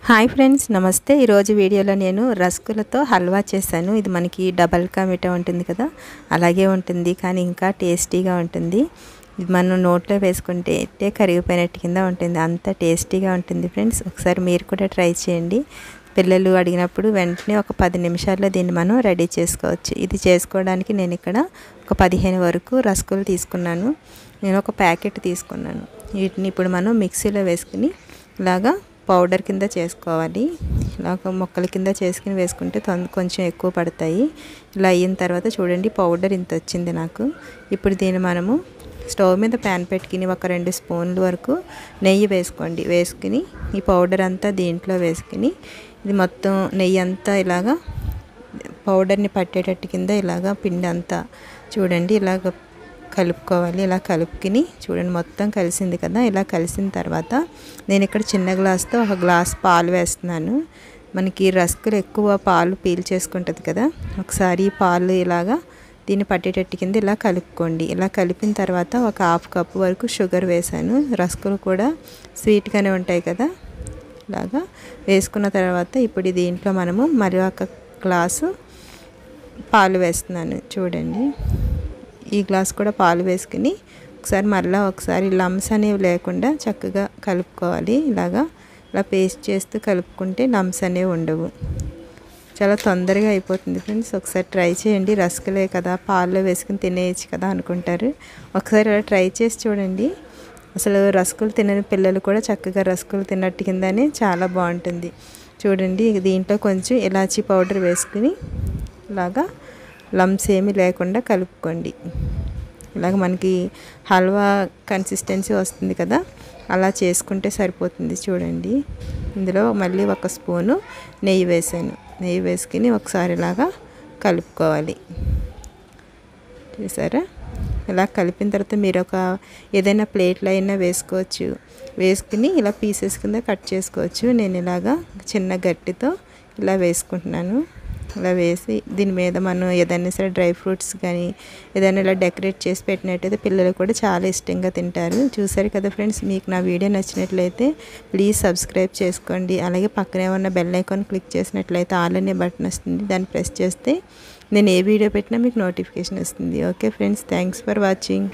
Hi friends, నమస్తే. ఈరోజు వీడియోలో నేను రస్కులతో హల్వా చేశాను. ఇది మనకి డబల్ కా మీఠా ఉంటుంది కదా, అలాగే ఉంటుంది, కానీ ఇంకా టేస్టీగా ఉంటుంది. ఇది మనం నోట్లో వేసుకుంటే కరిగిపోయినట్టు కింద ఉంటుంది, అంత టేస్టీగా ఉంటుంది ఫ్రెండ్స్. ఒకసారి మీరు కూడా ట్రై చేయండి. పిల్లలు అడిగినప్పుడు వెంటనే ఒక 10 నిమిషాల్లో దీన్ని మనం రెడీ చేసుకోవచ్చు. ఇది చేసుకోవడానికి నేను ఇక్కడ ఒక 15 వరకు రస్కులు తీసుకున్నాను. నేను ఒక ప్యాకెట్ తీసుకున్నాను. వీటిని ఇప్పుడు మనం మిక్సీలో వేసుకుని ఇలాగా పౌడర్ కింద చేసుకోవాలి. ఇలాగ మొక్కల కింద చేసుకుని వేసుకుంటే కొంచెం ఎక్కువ పడతాయి. ఇలా అయిన తర్వాత చూడండి, పౌడర్ ఇంత వచ్చింది నాకు. ఇప్పుడు దీన్ని మనము స్టవ్ మీద ప్యాన్ పెట్టుకుని ఒక 2 స్పూన్ల వరకు నెయ్యి వేసుకోండి. వేసుకుని ఈ పౌడర్ అంతా దీంట్లో వేసుకుని ఇది మొత్తం నెయ్యి అంతా ఇలాగా పౌడర్ని పట్టేటట్టు కింద ఇలాగా పిండి అంతా చూడండి ఇలాగ కలుపుకోవాలి. ఇలా కలుపుకుని చూడండి మొత్తం కలిసింది కదా. ఇలా కలిసిన తర్వాత నేను ఇక్కడ చిన్న గ్లాస్తో ఒక గ్లాస్ పాలు వేస్తున్నాను. మనకి రస్కులు ఎక్కువ పాలు పీల్చేసుకుంటుంది కదా. ఒకసారి ఈ పాలు ఇలాగా దీన్ని పట్టేటట్టు కింద ఇలా కలుపుకోండి. ఇలా కలిపిన తర్వాత ఒక 1/2 కప్పు వరకు షుగర్ వేసాను. రస్కులు కూడా స్వీట్గానే ఉంటాయి కదా. ఇలాగా వేసుకున్న తర్వాత ఇప్పుడు దీంట్లో మనము మరి ఒక గ్లాసు పాలు వేస్తున్నాను. చూడండి, ఈ గ్లాస్ కూడా పాలు వేసుకుని ఒకసారి లమ్స్ అనేవి లేకుండా చక్కగా కలుపుకోవాలి. ఇలా పేస్ట్ చేస్తూ కలుపుకుంటే లమ్స్ అనేవి ఉండవు. చాలా తొందరగా అయిపోతుంది ఫ్రెండ్స్. ఒకసారి ట్రై చేయండి. రస్కులే కదా, పాల్లో వేసుకుని తినేయచ్చు కదా అనుకుంటారు. ఒకసారి అలా ట్రై చేసి చూడండి. అసలు రస్కులు తినని పిల్లలు కూడా చక్కగా రస్కులు తిన్నట్టు కిందనే చాలా బాగుంటుంది. చూడండి, దీంట్లో కొంచెం ఇలాచీ పౌడర్ వేసుకుని ఇలాగా లమ్స్ ఏమీ లేకుండా కలుపుకోండి. ఇలాగ మనకి హల్వా కన్సిస్టెన్సీ వస్తుంది కదా, అలా చేసుకుంటే సరిపోతుంది. చూడండి, ఇందులో మళ్ళీ 1 స్పూను నెయ్యి వేసాను. నెయ్యి వేసుకుని ఒకసారి ఇలాగా కలుపుకోవాలి. చూసారా, ఇలా కలిపిన తర్వాత మీరు ఏదైనా ప్లేట్లో అయినా వేసుకోవచ్చు. వేసుకుని ఇలా పీసెస్ కింద కట్ చేసుకోవచ్చు. నేను ఇలాగా చిన్న గట్టితో ఇలా వేసుకుంటున్నాను. ఇలా వేసి దీని మీద మనం ఏదైనా సరే డ్రై ఫ్రూట్స్ కానీ ఏదైనా ఇలా డెకరేట్ చేసి పెట్టినట్టయితే పిల్లలు కూడా చాలా ఇష్టంగా తింటారు. చూసారు కదా ఫ్రెండ్స్, మీకు నా వీడియో నచ్చినట్లయితే ప్లీజ్ సబ్స్క్రైబ్ చేసుకోండి. అలాగే పక్కనే ఉన్న బెల్ ఐకాన్ క్లిక్ చేసినట్లయితే ఆల్ అనే బటన్ వస్తుంది. దాన్ని ప్రెస్ చేస్తే నేను ఏ వీడియో పెట్టినా మీకు నోటిఫికేషన్ వస్తుంది. Okay friends, thanks for watching.